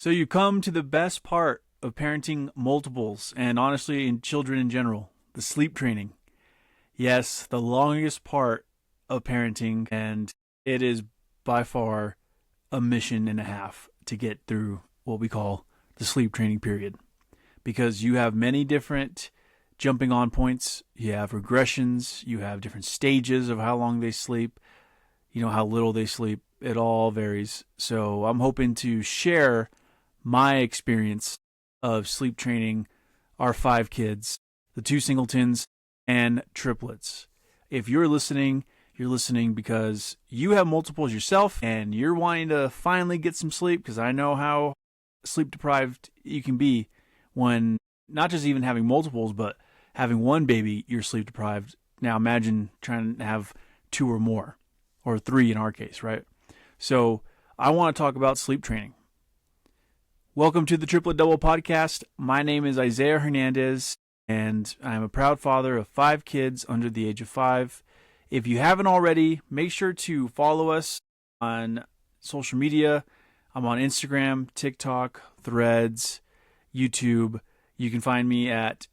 So you come to the best part of parenting multiples and honestly in children in general, the sleep training. Yes, the longest part of parenting, and it is by far a mission and a half to get through what we call the sleep training period. Because you have many different jumping on points, you have regressions, you have different stages of how long they sleep, how little they sleep. It all varies. So I'm hoping to share my experience of sleep training our 5 kids, the 2 singletons and triplets. If you're listening because you have multiples yourself and you're wanting to finally get some sleep, because I know how sleep deprived you can be when not just even having multiples, but having one baby, you're sleep deprived. Now imagine trying to have 2 or more, or 3 in our case, right? So I want to talk about sleep training. Welcome to the Triplet Double Podcast. My name is Isaiah Hernandez, and I'm a proud father of 5 kids under the age of 5. If you haven't already, make sure to follow us on social media. I'm on Instagram, TikTok, Threads, YouTube. You can find me at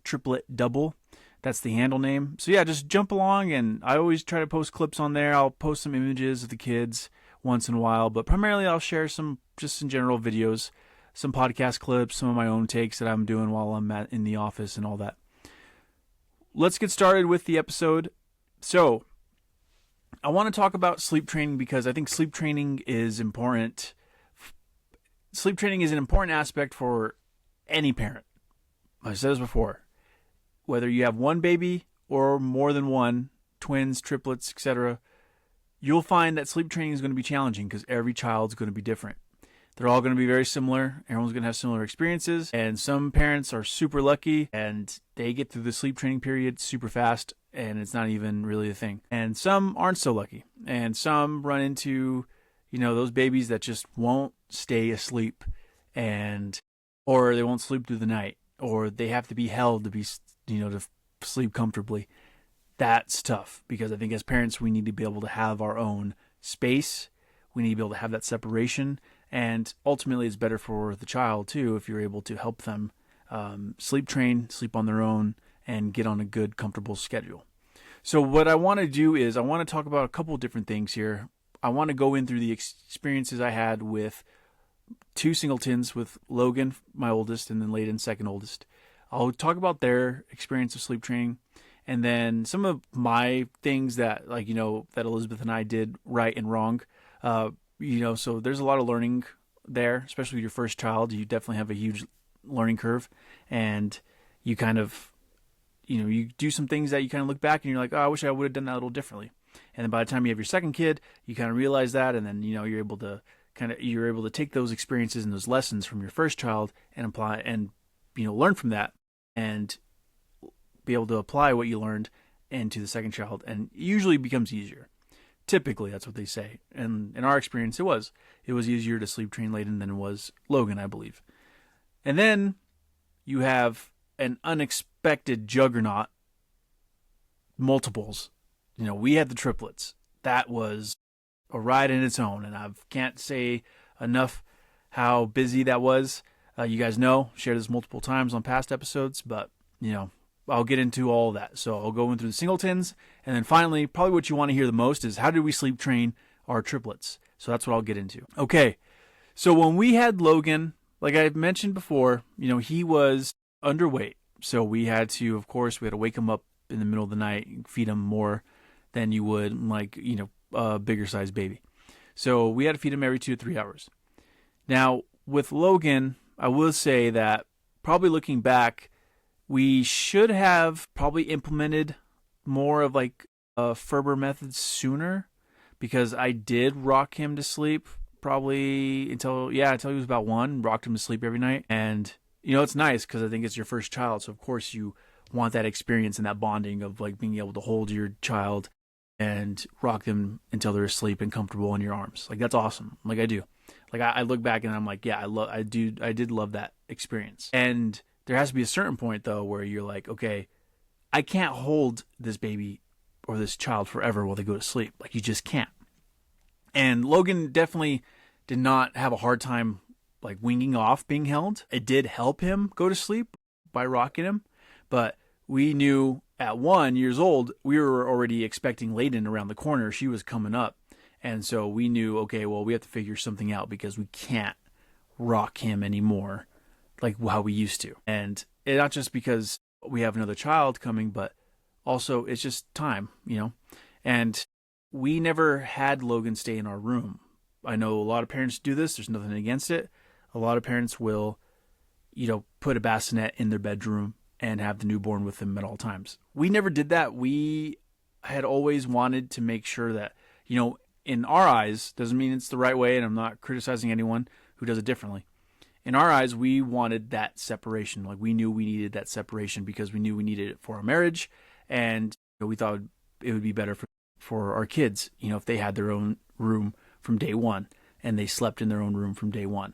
Triplet Double. That's the handle name. So yeah, just jump along, and I always try to post clips on there. I'll post some images of the kids once in a while, but primarily I'll share some just in general videos, some podcast clips, some of my own takes that I'm doing while I'm in the office and all that. Let's get started with the episode. So I want to talk about sleep training because I think sleep training is important. Sleep training is an important aspect for any parent. I've said this before. Whether you have one baby or more than one, twins, triplets, etc., you'll find that sleep training is going to be challenging because every child's going to be different. They're all going to be very similar. Everyone's going to have similar experiences. And some parents are super lucky and they get through the sleep training period super fast and it's not even really a thing. And some aren't so lucky. And some run into, those babies that just won't stay asleep or they won't sleep through the night, or they have to be held to be, to sleep comfortably. That's tough because I think as parents, we need to be able to have our own space. We need to be able to have that separation. And ultimately, it's better for the child, too, if you're able to help them sleep train, sleep on their own, and get on a good, comfortable schedule. So what I want to do is I want to talk about a couple of different things here. I want to go in through the experiences I had with 2 singletons, with Logan, my oldest, and then Layden, second oldest. I'll talk about their experience of sleep training. And then some of my things that, that Elizabeth and I did right and wrong. So there's a lot of learning there, especially with your first child. You definitely have a huge learning curve. And you kind of, you do some things that you kind of look back and you're like, oh, I wish I would have done that a little differently. And then by the time you have your second kid, you kind of realize that. And then, you're able to take those experiences and those lessons from your first child and apply and, learn from that and be able to apply what you learned into the second child, and it usually becomes easier. Typically, that's what they say. And in our experience, it was easier to sleep train Layden than it was Logan, I believe. And then you have an unexpected juggernaut, multiples. We had the triplets. That was a ride in its own, and I can't say enough how busy that was. You guys know, shared this multiple times on past episodes, but, I'll get into all of that. So I'll go in through the singletons, and then finally, probably what you want to hear the most is how did we sleep train our triplets? So that's what I'll get into. Okay, so when we had Logan, like I mentioned before, he was underweight. So we had to wake him up in the middle of the night, feed him more than you would a bigger sized baby. So we had to feed him every 2 to 3 hours. Now with Logan, I will say that probably looking back, we should have probably implemented more of a Ferber method sooner, because I did rock him to sleep probably until he was about 1, rocked him to sleep every night. And, it's nice because I think it's your first child. So of course you want that experience and that bonding of being able to hold your child and rock them until they're asleep and comfortable in your arms. That's awesome. I do. I look back and I'm like, yeah, I did love that experience. And there has to be a certain point, though, where you're like, okay, I can't hold this baby or this child forever while they go to sleep. You just can't. And Logan definitely did not have a hard time like winging off being held. It did help him go to sleep by rocking him, but we knew at 1 year old, we were already expecting Layden around the corner. She was coming up. And so we knew, okay, well, we have to figure something out because we can't rock him anymore like how we used to. And it, not just because we have another child coming, but also it's just time, And we never had Logan stay in our room. I know a lot of parents do this. There's nothing against it. A lot of parents will, put a bassinet in their bedroom and have the newborn with them at all times. We never did that. We had always wanted to make sure that, in our eyes, doesn't mean it's the right way, and I'm not criticizing anyone who does it differently. In our eyes, we wanted that separation. Like, we knew we needed that separation because we knew we needed it for our marriage, and we thought it would be better for our kids, if they had their own room from day one and they slept in their own room from day one.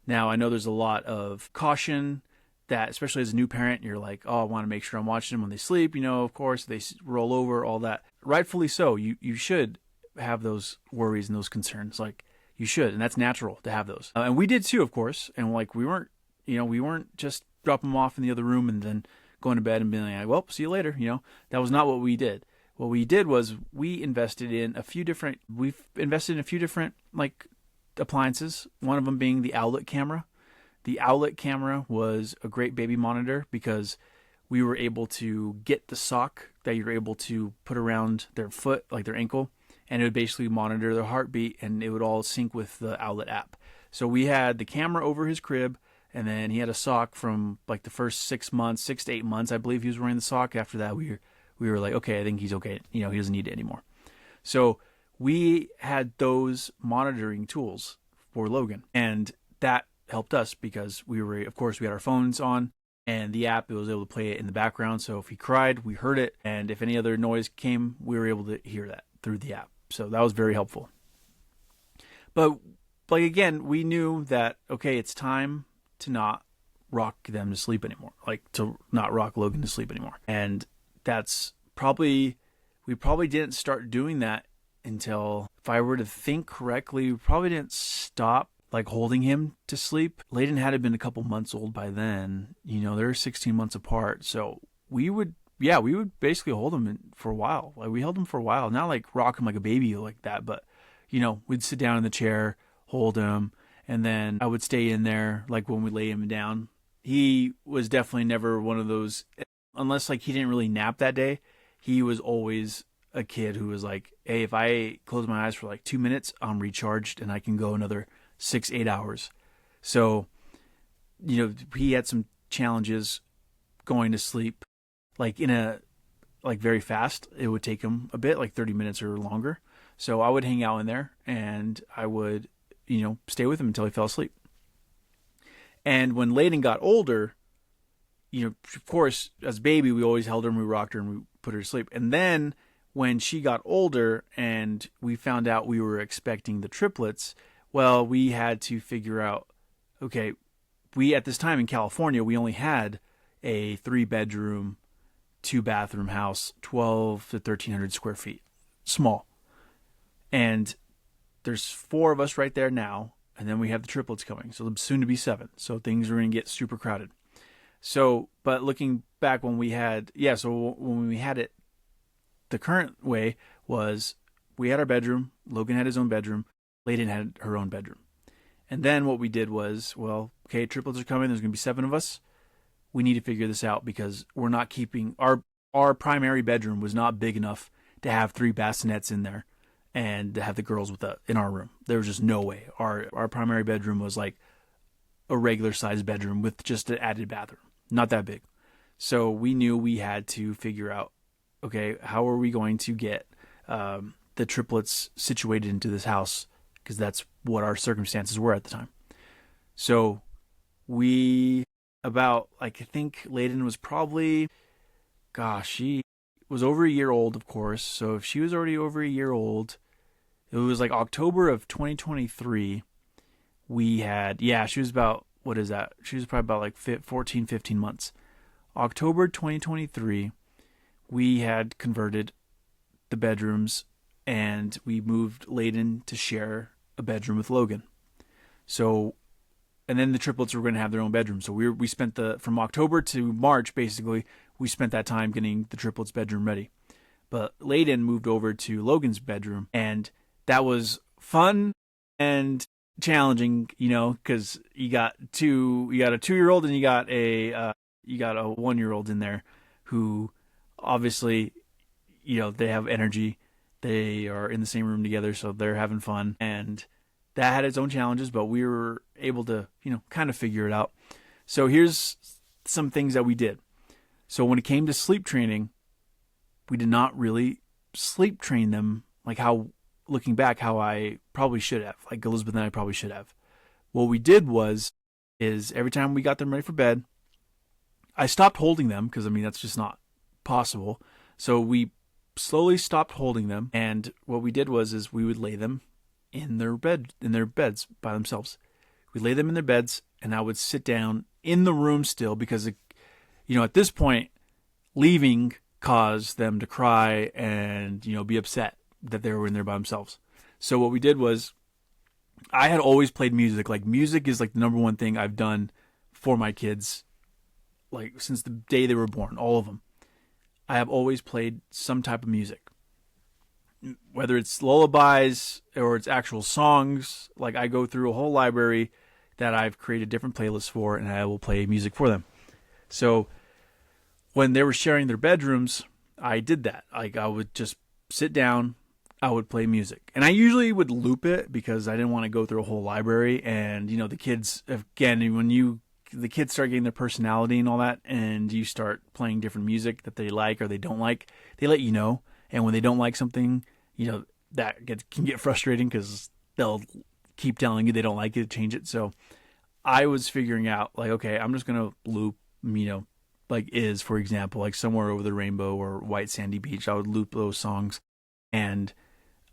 Now, I know there's a lot of caution that, especially as a new parent, you're like, oh, I want to make sure I'm watching them when they sleep. Of course, they roll over, all that. Rightfully so. You should have those worries and those concerns. Like, you should, and that's natural to have those. And we did too, of course. And like, we weren't just dropping them off in the other room and then going to bed and being like, well, see you later. That was not what we did. What we did was we've invested in a few different like appliances. One of them being the owlet camera. The owlet camera was a great baby monitor because we were able to get the sock that you're able to put around their foot, like their ankle, and it would basically monitor their heartbeat, and it would all sync with the owlet app. So we had the camera over his crib, and then he had a sock from like the first 6 to 8 months, I believe he was wearing the sock. After that, we were like, okay, I think he's okay. He doesn't need it anymore. So we had those monitoring tools for Logan, and that helped us because we had our phones on, and the app, it was able to play it in the background. So if he cried, we heard it, and if any other noise came, we were able to hear that through the app. So that was very helpful. But like, again, we knew that, okay, it's time to not rock them to sleep anymore, like to not rock Logan to sleep anymore. And that's we probably didn't start doing that until, if I were to think correctly, we probably didn't stop like holding him to sleep. Layden had been a couple months old by then. They're 16 months apart. So we would basically hold him for a while. Like, we held him for a while, not like rock him like a baby like that, but we'd sit down in the chair, hold him, and then I would stay in there. Like, when we lay him down, he was definitely never one of those, unless like he didn't really nap that day. He was always a kid who was like, hey, if I close my eyes for like 2 minutes, I'm recharged and I can go another 6-8 hours. So, he had some challenges going to sleep, like very fast. It would take him a bit, like 30 minutes or longer. So I would hang out in there and I would, stay with him until he fell asleep. And when Layden got older, of course, as a baby, we always held her and we rocked her and we put her to sleep. And then when she got older and we found out we were expecting the triplets, well, we had to figure out, okay, at this time in California, we only had a 3-bedroom, 2-bathroom house, 12 to 1,300 square feet, small. And there's 4 of us right there now, and then we have the triplets coming, so soon to be 7. So things are going to get super crowded. So, but looking back when we had it, the current way was we had our bedroom, Logan had his own bedroom, Layden had her own bedroom. And then what we did was, well, okay, triplets are coming, there's going to be 7 of us. We need to figure this out because we're not keeping, our primary bedroom was not big enough to have 3 bassinets in there and to have the girls in our room. There was just no way. Our primary bedroom was like a regular sized bedroom with just an added bathroom. Not that big. So we knew we had to figure out, okay, how are we going to get the triplets situated into this house? Because that's what our circumstances were at the time. So I think Layden was probably, she was over a year old, of course. So if she was already over a year old, it was like October of 2023. She was about, what is that? She was probably about like 14, 15 months. October 2023, we had converted the bedrooms and we moved Layden to share a bedroom with Logan. So and then the triplets were going to have their own bedroom. So we spent from October to March, basically, we spent that time getting the triplets' bedroom ready. But Layden moved over to Logan's bedroom, and that was fun and challenging, because you got a 2-year-old and you got a 1-year-old in there who obviously, they have energy. They are in the same room together, so they're having fun. And that had its own challenges, but we were able to, kind of figure it out. So here's some things that we did. So when it came to sleep training, we did not really sleep train them looking back, how I probably should have, like Elizabeth and I probably should have. What we did is every time we got them ready for bed, I stopped holding them because, that's just not possible. So we slowly stopped holding them, and what we did is we would lay them in their beds by themselves. We lay them in their beds, and I would sit down in the room still because, at this point, leaving caused them to cry and, be upset that they were in there by themselves. So what we did was, I had always played music. Like, music is like the number one thing I've done for my kids, like since the day they were born, all of them. I have always played some type of music, whether it's lullabies or it's actual songs. Like, I go through a whole library that I've created different playlists for, and I will play music for them. So when they were sharing their bedrooms, I did that. Like, I would just sit down, I would play music. And I usually would loop it because I didn't want to go through a whole library. And, the kids, again, when the kids start getting their personality and all that, and you start playing different music that they like or they don't like, they let you know. And when they don't like something, that can get frustrating because they'll keep telling you they don't like it, change it. So I was figuring out, like, okay, I'm just going to loop, for example, like Somewhere Over the Rainbow or White Sandy Beach. I would loop those songs and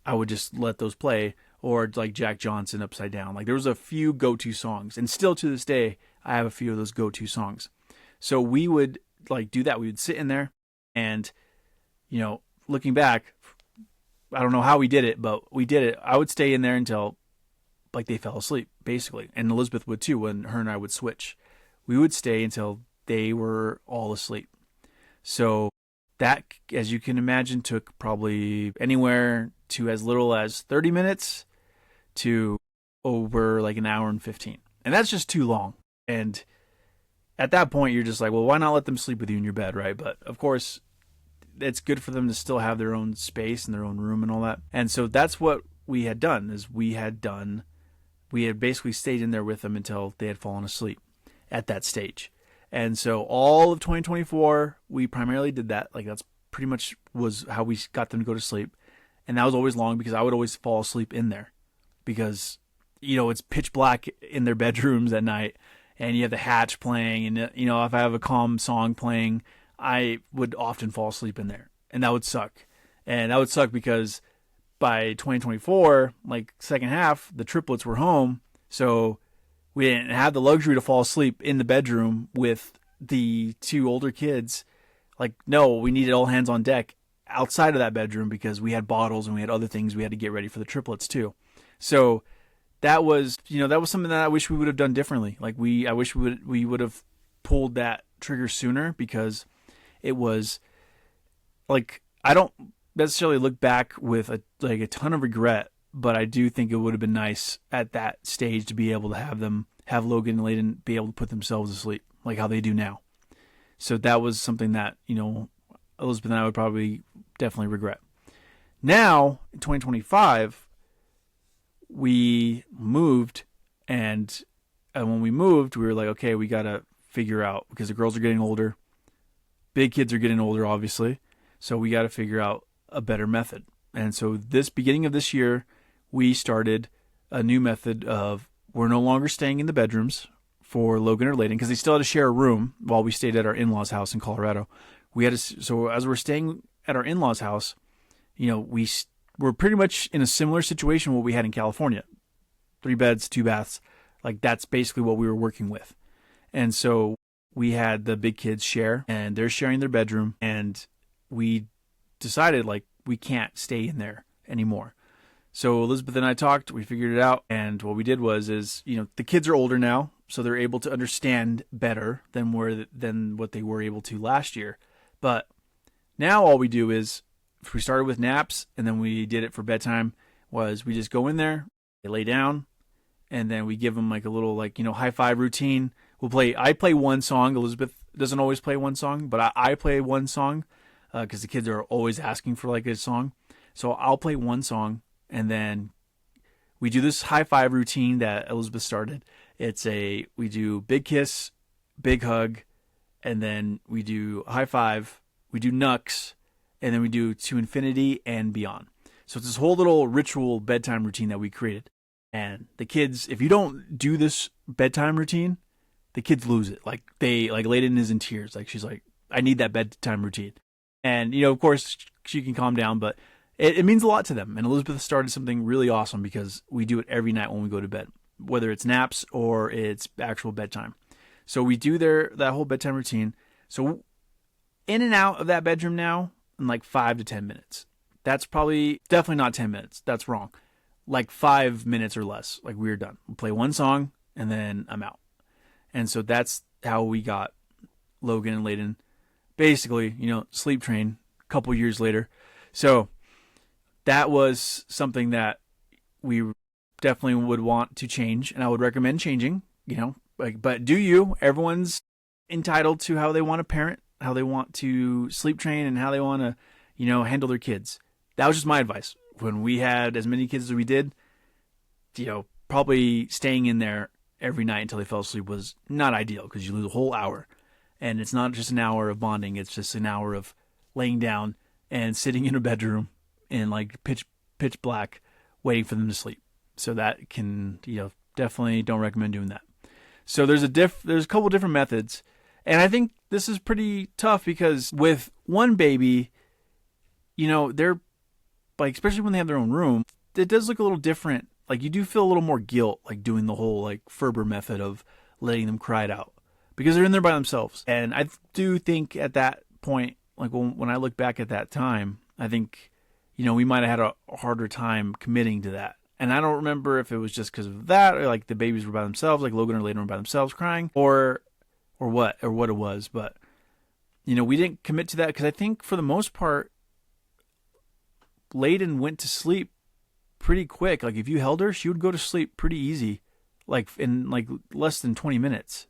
I would just let those play, or like Jack Johnson, Upside Down. Like, there was a few go-to songs, and still to this day, I have a few of those go-to songs. So we would do that. We would sit in there and, looking back, I don't know how we did it, but we did it. I would stay in there until they fell asleep, basically. And Elizabeth would too, when her and I would switch. We would stay until they were all asleep. So that, as you can imagine, took probably anywhere to as little as 30 minutes to over an hour and 15. And that's just too long. And at that point, you're just like, well, why not let them sleep with you in your bed, right? But of course, it's good for them to still have their own space and their own room and all that. And so that's what we had done, we had basically stayed in there with them until they had fallen asleep at that stage. And so all of 2024, we primarily did that. Like, that's pretty much was how we got them to go to sleep. And that was always long because I would always fall asleep in there because, it's pitch black in their bedrooms at night and you have the hatch playing. And, if I have a calm song playing, I would often fall asleep in there, and that would suck. And that would suck because by 2024, second half, the triplets were home. So we didn't have the luxury to fall asleep in the bedroom with the two older kids. No, we needed all hands on deck outside of that bedroom because we had bottles and we had other things we had to get ready for the triplets too. So that was something that I wish we would have done differently. I wish we would have pulled that trigger sooner, because it was I don't necessarily look back with a ton of regret, but I do think it would have been nice at that stage to be able to have Logan and Layden be able to put themselves to sleep like how they do now. So that was something that, Elizabeth and I would probably definitely regret. Now, in 2025, we moved, and when we moved, we were like, okay, we got to figure out, because the girls are getting older. Big kids are getting older, obviously. So we got to figure out a better method. And so beginning of this year, we started a new method of, we're no longer staying in the bedrooms for Logan or Layden, because they still had to share a room while we stayed at our in-laws' house in Colorado. So as we're staying at our in-laws' house, we're pretty much in a similar situation what we had in California. 3 beds, 2 baths. That's basically what we were working with. And so we had the big kids share, and they're sharing their bedroom, and we decided we can't stay in there anymore. So Elizabeth and I talked, we figured it out, and what we did was the kids are older now. so they're able to understand better than what they were able to last year. But now all we do is, if we started with naps and then we did it for bedtime, was we just go in there, they lay down, and then we give them like a little high five routine. I play one song. Elizabeth doesn't always play one song, but I play one song because the kids are always asking for like a song. So I'll play one song, and then we do this high five routine that Elizabeth started. We do big kiss, big hug, and then we do high five, we do knucks, and then we do to infinity and beyond. So it's this whole little ritual bedtime routine that we created. And the kids, if you don't do this bedtime routine, the kids lose it. Like Layden is in tears. Like she's like, I need that bedtime routine. And, of course she can calm down, but it means a lot to them. And Elizabeth started something really awesome because we do it every night when we go to bed, whether it's naps or it's actual bedtime. So we do that whole bedtime routine. So in and out of that bedroom now in like 5 to 10 minutes. That's definitely not 10 minutes. That's wrong. Like 5 minutes or less. Like we're done. We'll play one song and then I'm out. And so that's how we got Logan and Layden basically, sleep trained a couple years later. So that was something that we definitely would want to change, and I would recommend changing, but do you? Everyone's entitled to how they want to parent, how they want to sleep train, and how they want to, handle their kids. That was just my advice. When we had as many kids as we did, probably staying in there every night until they fell asleep was not ideal because you lose a whole hour. And it's not just an hour of bonding. It's just an hour of laying down and sitting in a bedroom in like pitch black, waiting for them to sleep. So that can, definitely don't recommend doing that. So there's a couple different methods. And I think this is pretty tough because with one baby, they're like, especially when they have their own room, it does look a little different. Like you do feel a little more guilt, like doing the whole like Ferber method of letting them cry it out because they're in there by themselves. And I do think at that point, like when I look back at that time, I think, we might have had a harder time committing to that. And I don't remember if it was just because of that or like the babies were by themselves, like Logan or Layden were by themselves crying or what it was. But, we didn't commit to that because I think for the most part, Layden went to sleep pretty quick. Like if you held her, she would go to sleep pretty easy, like in like less than 20 minutes.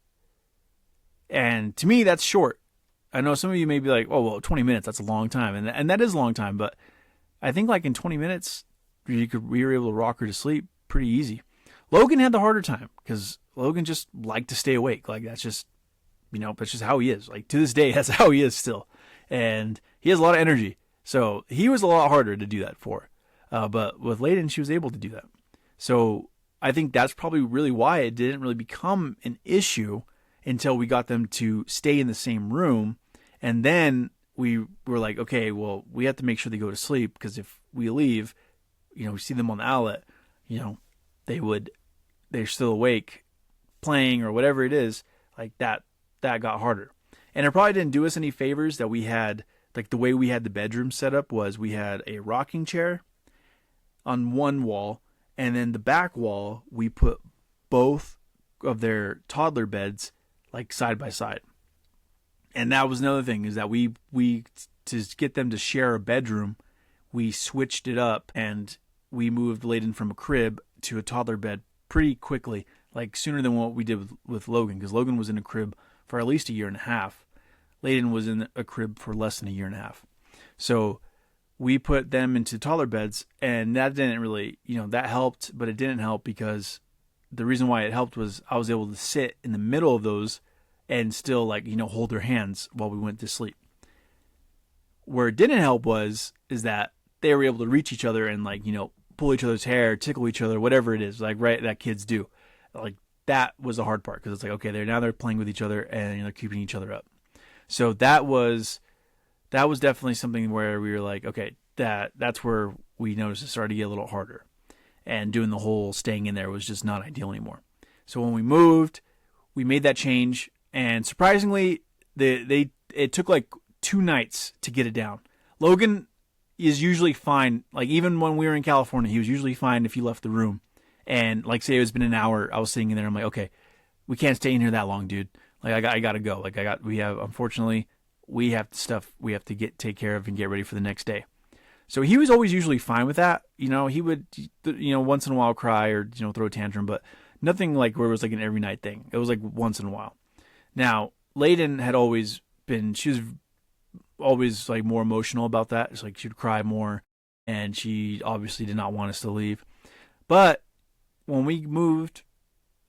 And to me, that's short. I know some of you may be like, oh, well, 20 minutes, that's a long time. And that is a long time. But I think like in 20 minutes, we were able to rock her to sleep pretty easy. Logan had the harder time because Logan just liked to stay awake. Like that's just, that's just how he is. Like to this day, that's how he is still. And he has a lot of energy. So he was a lot harder to do that for. But with Layden, she was able to do that. So I think that's probably really why it didn't really become an issue until we got them to stay in the same room. And then we were like, okay, well, we have to make sure they go to sleep because if we leave, we see them on the outlet, they're still awake playing or whatever it is, like that got harder. And it probably didn't do us any favors that we had, like the way we had the bedroom set up was we had a rocking chair on one wall, and then the back wall, we put both of their toddler beds like side by side. And that was another thing is that we to get them to share a bedroom, we switched it up and we moved Layden from a crib to a toddler bed pretty quickly, like sooner than what we did with Logan, because Logan was in a crib for at least a year and a half. Layden was in a crib for less than a year and a half. So we put them into toddler beds, and that didn't really, that helped, but it didn't help because the reason why it helped was I was able to sit in the middle of those and still hold their hands while we went to sleep. Where it didn't help is that they were able to reach each other and pull each other's hair, tickle each other, whatever it is, right, that kids do. Like that was the hard part because it's like, okay, they're playing with each other and they're keeping each other up. So that was definitely something where we were like, okay, that's where we noticed it started to get a little harder. And doing the whole staying in there was just not ideal anymore. So when we moved, we made that change, and surprisingly, it took like 2 nights to get it down. Logan is usually fine. Like even when we were in California, he was usually fine if you left the room. And like say it's been an hour, I was sitting in there, I'm like, okay, we can't stay in here that long, dude. Like, I gotta go. Like, unfortunately, we have stuff we have to take care of and get ready for the next day. So he was always usually fine with that. He would, once in a while cry or, throw a tantrum, but nothing like where it was like an every night thing. It was like once in a while. Now, Layden had always been, she was always like more emotional about that. It's like she'd cry more, and she obviously did not want us to leave. But when we moved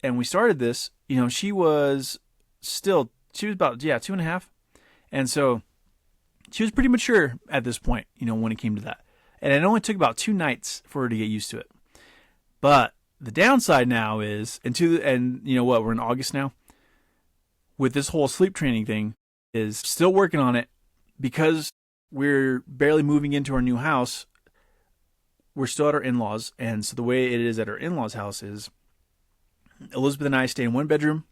and we started this, she was about, 2.5. And so she was pretty mature at this point, when it came to that. And it only took about 2 nights for her to get used to it. But the downside now is, we're in August now, with this whole sleep training thing, is still working on it because we're barely moving into our new house. We're still at our in-laws. And so the way it is at our in-laws' house is Elizabeth and I stay in one bedroom,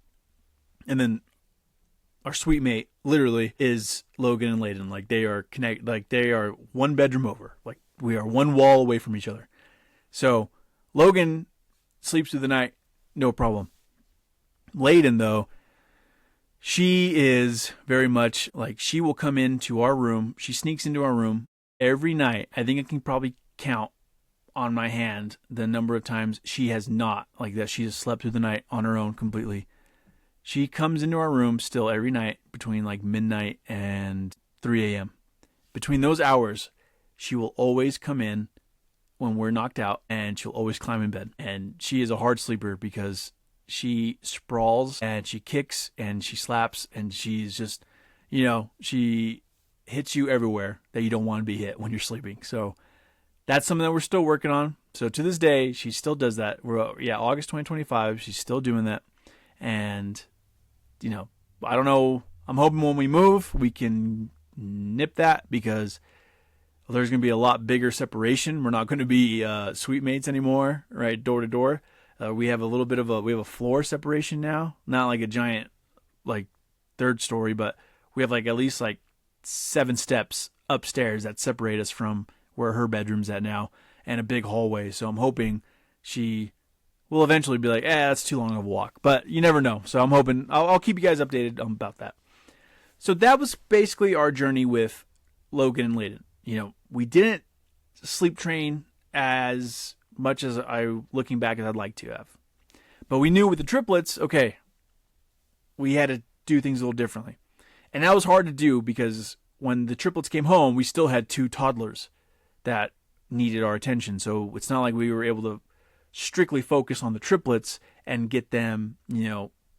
and then our suite mate literally is Logan and Layden. Like, they are connected. Like, they are one bedroom over. Like, we are one wall away from each other. So Logan sleeps through the night, no problem. Layden, though, she is very much like, she will come into our room. She sneaks into our room every night. I think I can probably count on my hand the number of times she has not, like that she has slept through the night on her own completely. She comes into our room still every night between like midnight and 3 a.m. Between those hours, she will always come in when we're knocked out, and she'll always climb in bed. And she is a hard sleeper because she sprawls and she kicks and she slaps, and she's just, she hits you everywhere that you don't want to be hit when you're sleeping. So that's something that we're still working on. So to this day, she still does that. August 2025, she's still doing that. And I don't know. I'm hoping when we move, we can nip that, because there's going to be a lot bigger separation. We're not going to be suite mates anymore, right? Door to door. We have a floor separation now. Not like a giant, like, third story, but we have like at least like 7 steps upstairs that separate us from where her bedroom's at now, and a big hallway. So I'm hoping she will eventually be like, that's too long of a walk. But you never know. So I'm hoping, I'll keep you guys updated about that. So that was basically our journey with Logan and Layden. We didn't sleep train as much as looking back, as I'd like to have. But we knew with the triplets, okay, we had to do things a little differently. And that was hard to do because when the triplets came home, we still had 2 toddlers that needed our attention. So it's not like we were able to strictly focus on the triplets and get them,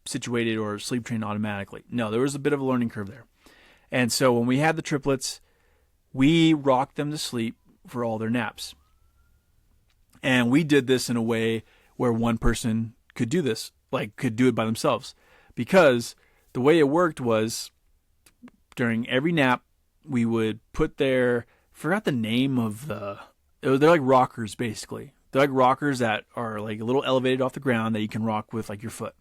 situated or sleep trained automatically. No, there was a bit of a learning curve there. And so when we had the triplets, we rocked them to sleep for all their naps. And we did this in a way where one person could do this, like could do it by themselves. Because the way it worked was, during every nap, we would put forgot the name of they're like rockers, basically. They're like rockers that are like a little elevated off the ground that you can rock with like your foot.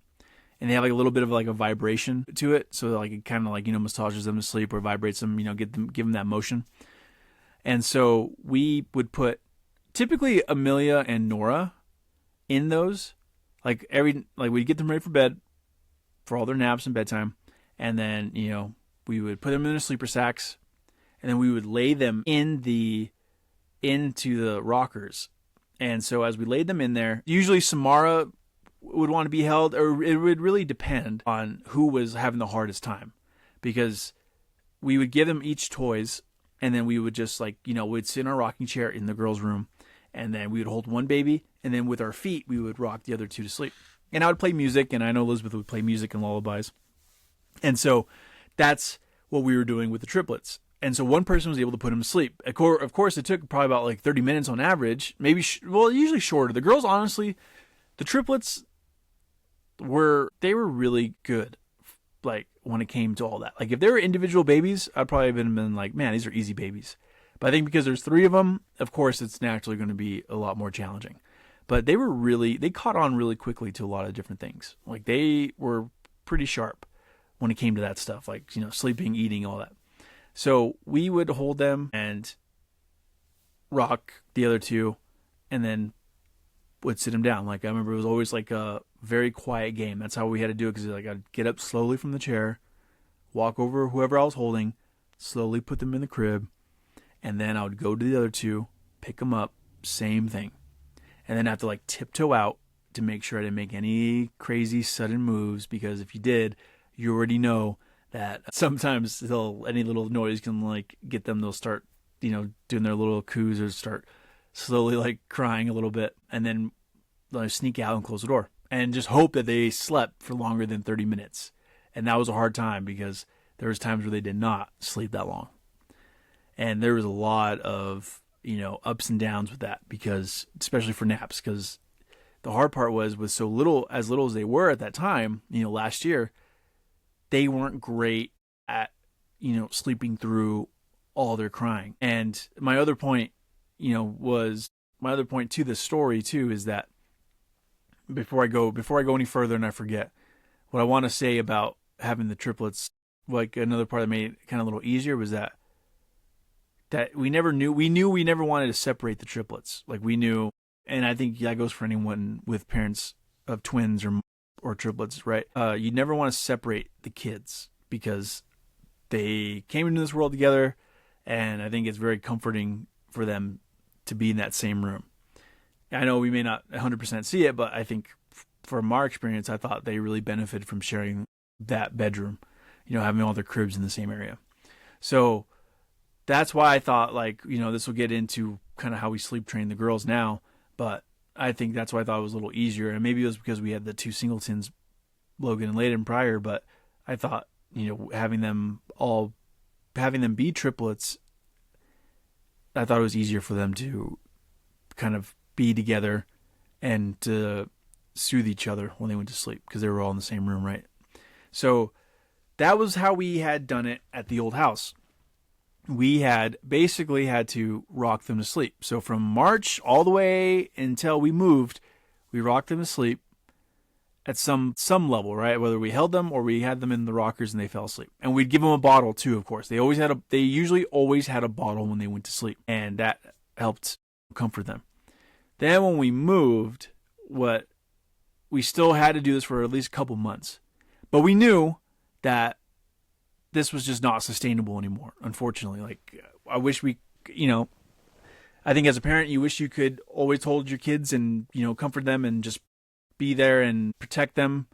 And they have like a little bit of like a vibration to it. So like it kind of like, massages them to sleep or vibrates them, give them that motion. And so we would put typically Amelia and Nora in those. Like we'd get them ready for bed for all their naps and bedtime. And then, we would put them in their sleeper sacks, and then we would lay them into the rockers. And so as we laid them in there, usually Samara would want to be held, or it would really depend on who was having the hardest time, because we would give them each toys, and then we would just we'd sit in our rocking chair in the girls' room, and then we would hold one baby, and then with our feet, we would rock the other 2 to sleep. And I would play music, and I know Elizabeth would play music and lullabies. And so that's what we were doing with the triplets. And so one person was able to put them to sleep. Of course, it took probably about like 30 minutes on average, usually shorter. The girls, honestly, the triplets were really good, like, when it came to all that. Like, if they were individual babies, I'd probably have been like, man, these are easy babies. But I think because there's 3 of them, of course, it's naturally going to be a lot more challenging. But they caught on really quickly to a lot of different things. Like, they were pretty sharp when it came to that stuff, like, sleeping, eating, all that. So we would hold them and rock the other 2, and then would sit them down. Like I remember it was always like a very quiet game. That's how we had to do it, because like I'd get up slowly from the chair, walk over whoever I was holding, slowly put them in the crib, and then I would go to the other two, pick them up, same thing. And then I have to like tiptoe out to make sure I didn't make any crazy sudden moves, because if you did, you already know that sometimes any little noise can like get them. They'll start, doing their little coos or start slowly like crying a little bit, and then they'll sneak out and close the door and just hope that they slept for longer than 30 minutes. And that was a hard time, because there was times where they did not sleep that long. And there was a lot of, ups and downs with that, because especially for naps, because the hard part was with as little as they were at that time, last year, they weren't great at, sleeping through all their crying. And my other point to this story too is that before I go any further and I forget, what I want to say about having the triplets, like another part that made it kind of a little easier, was that we knew we never wanted to separate the triplets. Like we knew, and I think that goes for anyone with parents of twins or triplets, right? You never want to separate the kids, because they came into this world together, and I think it's very comforting for them to be in that same room. I know we may not 100% see it, but I think from our experience, I thought they really benefited from sharing that bedroom, having all their cribs in the same area. So that's why I thought, like, this will get into kind of how we sleep train the girls now, but I think that's why I thought it was a little easier. And maybe it was because we had the two singletons, Logan and Layden, prior, but I thought, having them be triplets, I thought it was easier for them to kind of be together and to soothe each other when they went to sleep, because they were all in the same room, right? So that was how we had done it at the old house. We had basically had to rock them to sleep. So from March all the way until we moved, we rocked them to sleep at some level, right? Whether we held them or we had them in the rockers and they fell asleep. And we'd give them a bottle too, of course. They usually always had a bottle when they went to sleep, and that helped comfort them. Then when we moved, we still had to do this for at least a couple months. But we knew that this was just not sustainable anymore, unfortunately. Like, I wish I think as a parent, you wish you could always hold your kids and, comfort them and just be there and protect them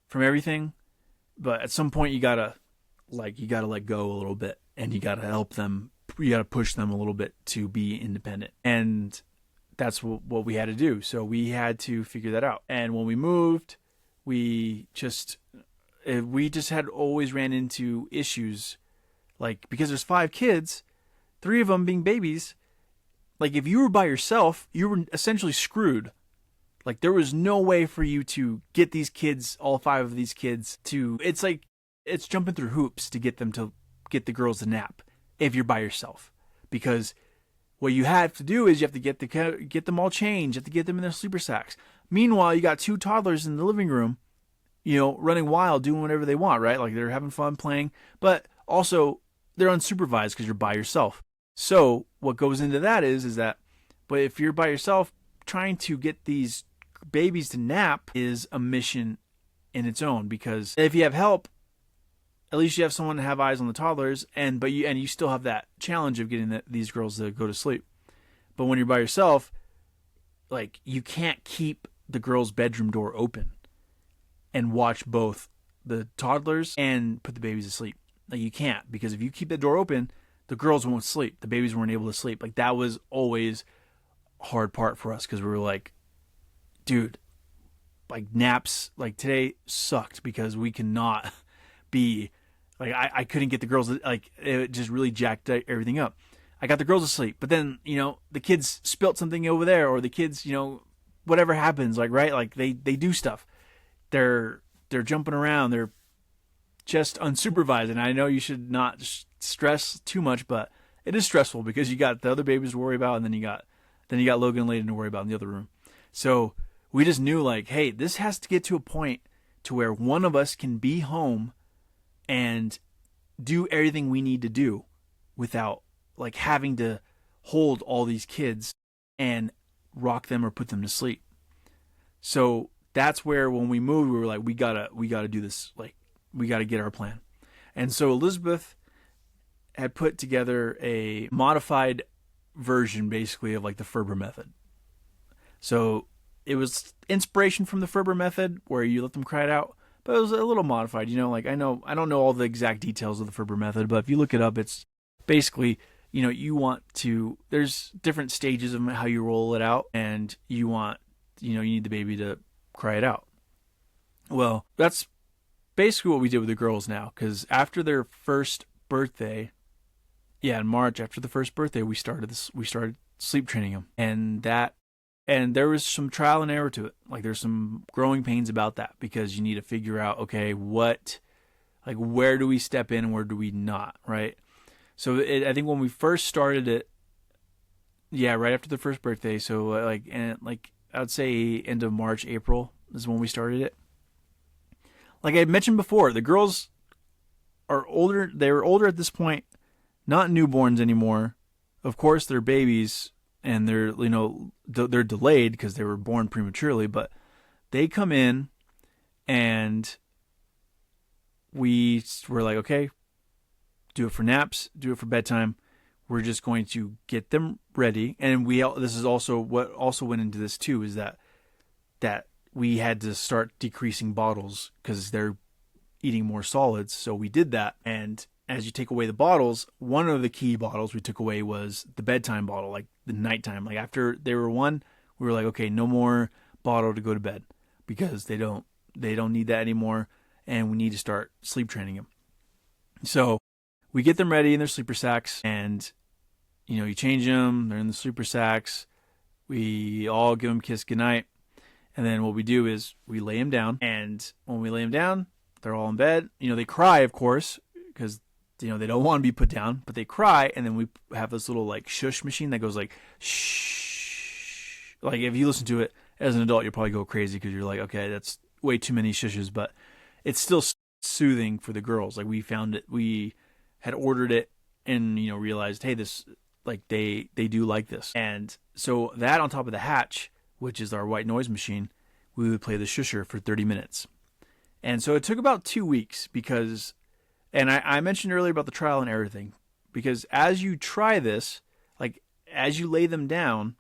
from everything. But at some point you gotta let go a little bit, and you gotta help them. You gotta push them a little bit to be independent. And that's what we had to do. So we had to figure that out. And when we moved, we just had always ran into issues, like, because there's 5 kids, 3 of them being babies. Like, if you were by yourself, you were essentially screwed. Like, there was no way for you to get these kids, all 5 of these kids, it's jumping through hoops to get the girls to nap if you're by yourself. Because what you have to do is you have to get them all changed, you have to get them in their sleeper sacks. Meanwhile, you got 2 toddlers in the living room, running wild, doing whatever they want, right? Like, they're having fun playing, but also they're unsupervised because you're by yourself. So what goes into that is that, but if you're by yourself, trying to get these babies to nap is a mission in its own, because if you have help, at least you have someone to have eyes on the toddlers, and you still have that challenge of getting these girls to go to sleep. But when you're by yourself, like, you can't keep the girls' bedroom door open and watch both the toddlers and put the babies to sleep. Like, you can't, because if you keep the door open, the girls won't sleep. The babies weren't able to sleep. Like, that was always a hard part for us, because we were like, dude, like, naps, like, today sucked because we cannot be, like, I couldn't get the girls, like, it just really jacked everything up. I got the girls asleep, but then, the kids spilt something over there, or the kids, whatever happens, like, right? Like, they do stuff. They're jumping around. They're just unsupervised. And I know you should not stress too much, but it is stressful because you got the other babies to worry about, and then you got Logan and Layden to worry about in the other room. So we just knew, like, hey, this has to get to a point to where one of us can be home and do everything we need to do without, like, having to hold all these kids and rock them or put them to sleep. So that's where when we moved, we were like, we gotta do this. Like, we gotta get our plan. And so Elizabeth had put together a modified version, basically, of like the Ferber method. So it was inspiration from the Ferber method, where you let them cry it out, but it was a little modified. Like, I don't know all the exact details of the Ferber method, but if you look it up, it's basically, you want to, there's different stages of how you roll it out, and you want, you need the baby to cry it out. Well, that's basically what we did with the girls now, because after their first birthday, in March, after the first birthday, we started sleep training them, and there was some trial and error to it. Like, there's some growing pains about that, because you need to figure out, okay, where do we step in and where do we not, right? So I think when we first started it, right after the first birthday, so I would say end of March, April is when we started it. Like I mentioned before, the girls are older. They were older at this point, not newborns anymore. Of course, they're babies, and they're they're delayed because they were born prematurely. But they come in, and we were like, okay, do it for naps, do it for bedtime. We're just going to get them ready, and this is also what also went into this too, is that we had to start decreasing bottles because they're eating more solids. So we did that, and as you take away the bottles, one of the key bottles we took away was the bedtime bottle, like the nighttime. Like after they were one, we were like, okay, no more bottle to go to bed, because they don't need that anymore, and we need to start sleep training them. So we get them ready in their sleeper sacks, and you change them. They're in the sleeper sacks. We all give them a kiss goodnight. And then what we do is we lay them down. And when we lay them down, they're all in bed. They cry, of course, because, they don't want to be put down. But they cry, and then we have this little, like, shush machine that goes, like, shh. Like, if you listen to it as an adult, you'll probably go crazy because you're like, okay, that's way too many shushes. But it's still soothing for the girls. Like, we found it. We had ordered it and, realized, hey, this... like they do like this. And so that on top of the hatch, which is our white noise machine, we would play the shusher for 30 minutes. And so it took about 2 weeks because, and I mentioned earlier about the trial and error thing, because as you try this, like as you lay them down,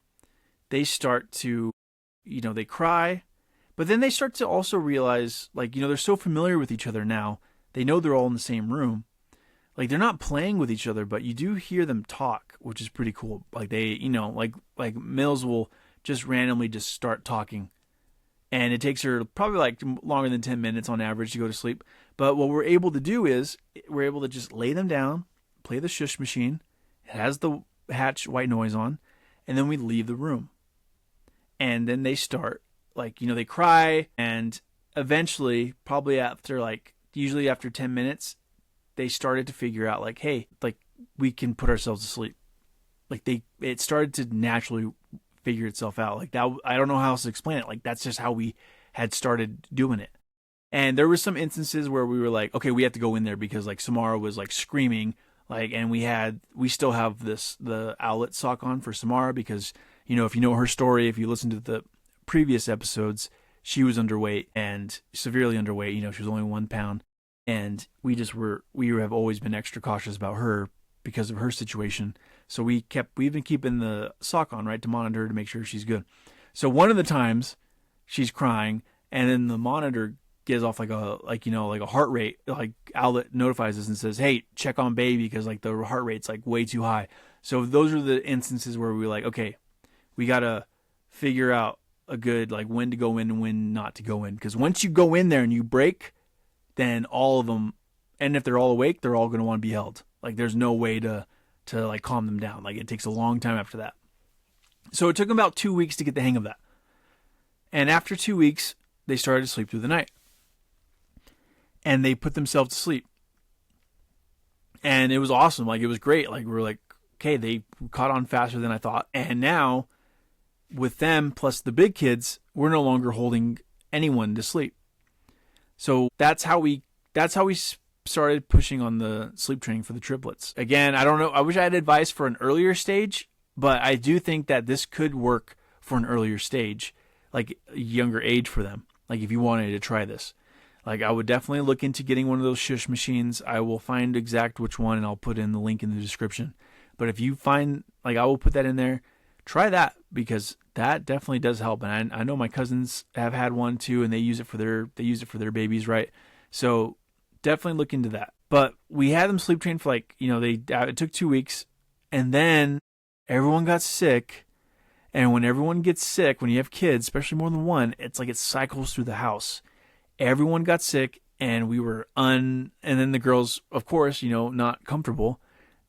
they start to, they cry, but then they start to also realize, like, they're so familiar with each other now. They know they're all in the same room. Like, they're not playing with each other, but you do hear them talk, which is pretty cool. Like, they, like Mills will just randomly just start talking. And it takes her probably like longer than 10 minutes on average to go to sleep. But what we're able to do is we're able to just lay them down, play the shush machine. It has the hatch white noise on. And then we leave the room. And then they start, like, they cry. And eventually, probably usually after 10 minutes, they started to figure out, like, hey, like, we can put ourselves to sleep. Like, it started to naturally figure itself out. Like, that, I don't know how else to explain it. Like, that's just how we had started doing it. And there were some instances where we were like, okay, we have to go in there because, like, Samara was, like, screaming, like, and we still have the outlet sock on for Samara because, if you know her story, if you listen to the previous episodes, she was underweight and severely underweight. She was only 1 pound. And we have always been extra cautious about her because of her situation. So we've been keeping the sock on, right, to monitor her to make sure she's good. So one of the times she's crying, and then the monitor gives off like a heart rate, like outlet notifies us and says, hey, check on baby because like the heart rate's like way too high. So those are the instances where we were like, okay, we got to figure out a good, like, when to go in and when not to go in. Because once you go in there and you break, then all of them, and if they're all awake, they're all going to want to be held. Like, there's no way to like calm them down. Like, it takes a long time after that. So it took them about 2 weeks to get the hang of that. And after 2 weeks, they started to sleep through the night. And they put themselves to sleep. And it was awesome. Like, it was great. Like, we were like, okay, they caught on faster than I thought. And now, with them plus the big kids, we're no longer holding anyone to sleep. So that's how we started pushing on the sleep training for the triplets. Again, I don't know. I wish I had advice for an earlier stage, but I do think that this could work for an earlier stage like a younger age for them. Like if you wanted to try this, like I would definitely look into getting one of those shush machines. I will find exact which one and I'll put in the link in the description. But if you find, like I will put that in there, try that because that definitely does help. And I know my cousins have had one too, and they use it for their babies, right? So definitely look into that. But we had them sleep trained for it took 2 weeks, and then everyone got sick. And when everyone gets sick, when you have kids, especially more than one, it's like it cycles through the house. Everyone got sick, and and then the girls, of course, not comfortable.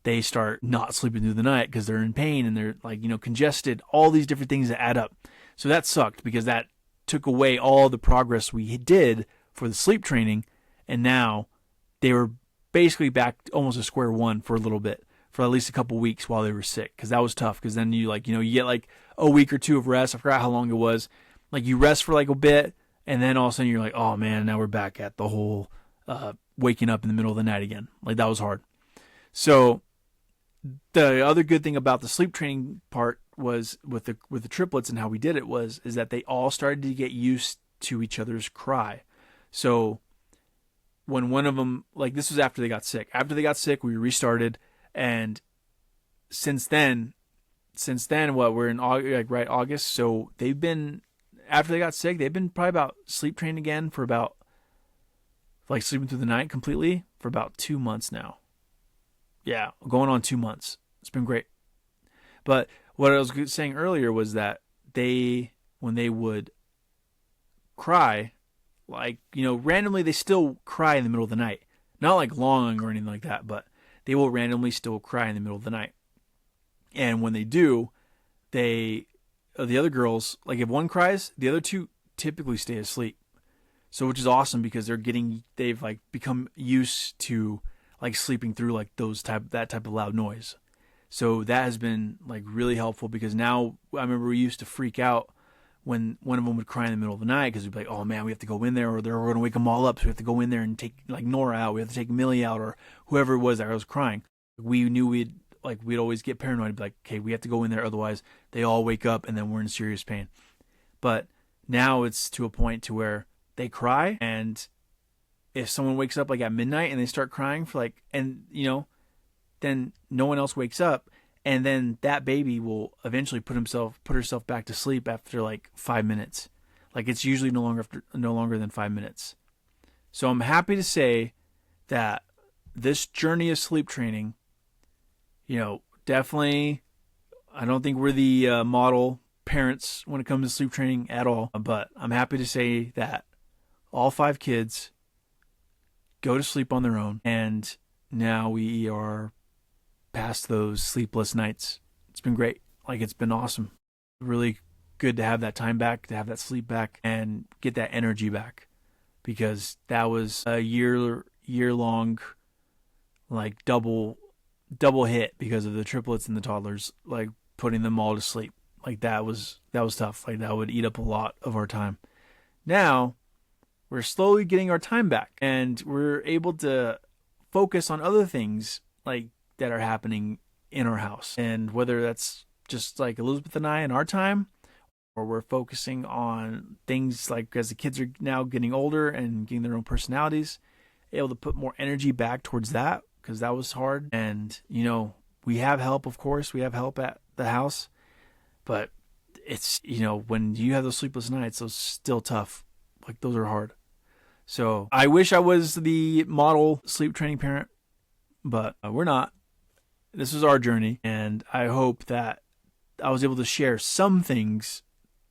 They start not sleeping through the night because they're in pain and they're congested, all these different things that add up. So that sucked because that took away all the progress we did for the sleep training. And now they were basically back almost to square one for a little bit, for at least a couple weeks while they were sick. Cause that was tough. Cause then you get like a week or two of rest. I forgot how long it was. Like you rest for like a bit. And then all of a sudden you're like, oh man, now we're back at the whole, waking up in the middle of the night again. Like that was hard. So the other good thing about the sleep training part was with the triplets and how we did it is that they all started to get used to each other's cry. So when one of them, like this was after they got sick. After they got sick, we restarted, and since then, we're in August. So they've been, after they got sick, they've been probably about sleep trained again for about, like sleeping through the night completely for about 2 months now. Yeah, going on 2 months. It's been great. But what I was saying earlier was that when they would cry, randomly they still cry in the middle of the night. Not like long or anything like that, but they will randomly still cry in the middle of the night. And when they do, the other girls, like if one cries, the other two typically stay asleep. So which is awesome because they've like become used to like sleeping through like that type of loud noise. So that has been like really helpful because now I remember we used to freak out when one of them would cry in the middle of the night because we'd be like, oh man, we have to go in there or we're going to wake them all up. So we have to go in there and take like Nora out. We have to take Millie out or whoever it was that was crying. We knew we'd always get paranoid and be like, okay, we have to go in there. Otherwise they all wake up and then we're in serious pain. But now it's to a point to where they cry, and if someone wakes up like at midnight and they start crying then no one else wakes up, and then that baby will eventually put herself back to sleep after like 5 minutes. Like it's usually no longer than 5 minutes. So I'm happy to say that this journey of sleep training, definitely, I don't think we're the model parents when it comes to sleep training at all, but I'm happy to say that all 5 kids go to sleep on their own, and now we are past those sleepless nights. It's been great. Like it's been awesome. Really good to have that time back, to have that sleep back, and get that energy back, because that was a year long like double hit because of the triplets and the toddlers, like putting them all to sleep. Like that was tough. Like that would eat up a lot of our time. Now we're slowly getting our time back, and we're able to focus on other things like that are happening in our house. And whether that's just like Elizabeth and I in our time, or we're focusing on things like as the kids are now getting older and getting their own personalities, able to put more energy back towards that, because that was hard. And, we have help, of course. We have help at the house. But it's, when you have those sleepless nights, those still tough. Like those are hard. So I wish I was the model sleep training parent, but we're not. This is our journey, and I hope that I was able to share some things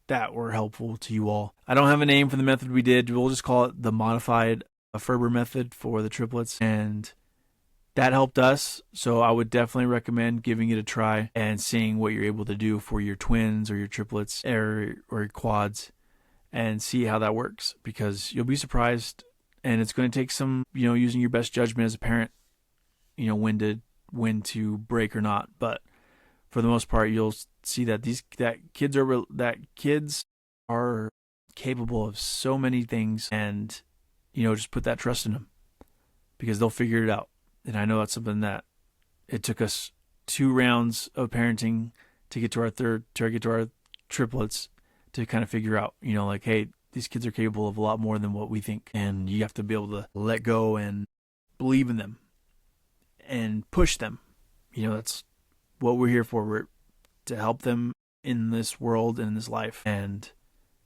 that were helpful to you all. I don't have a name for the method we did. We'll just call it the modified Ferber method for the triplets, and that helped us. So I would definitely recommend giving it a try and seeing what you're able to do for your twins or your triplets or your quads, and see how that works, because you'll be surprised. And it's going to take some, using your best judgment as a parent, when to break or not. But for the most part, you'll see that kids are capable of so many things, and just put that trust in them, because they'll figure it out. And I know that's something that it took us 2 rounds of parenting to get to our triplets, to kind of figure out, like, hey, these kids are capable of a lot more than what we think. And you have to be able to let go and believe in them and push them. That's what we're here for. We're to help them in this world and in this life. And,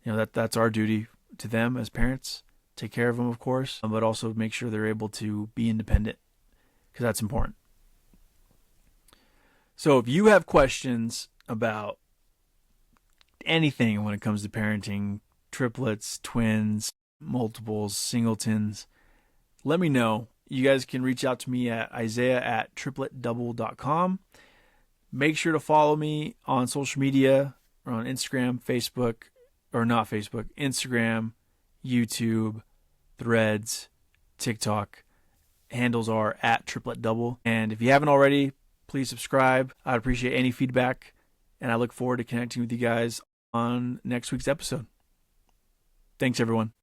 that's our duty to them as parents. Take care of them, of course, but also make sure they're able to be independent, because that's important. So if you have questions about anything when it comes to parenting, triplets, twins, multiples, singletons, let me know. You guys can reach out to me at isaiah@tripletdouble.com. Make sure to follow me on social media, or on Instagram, Facebook, or not Facebook, Instagram, YouTube, Threads, TikTok. Handles are @tripletdouble. And if you haven't already, please subscribe. I'd appreciate any feedback, and I look forward to connecting with you guys on next week's episode. Thanks, everyone.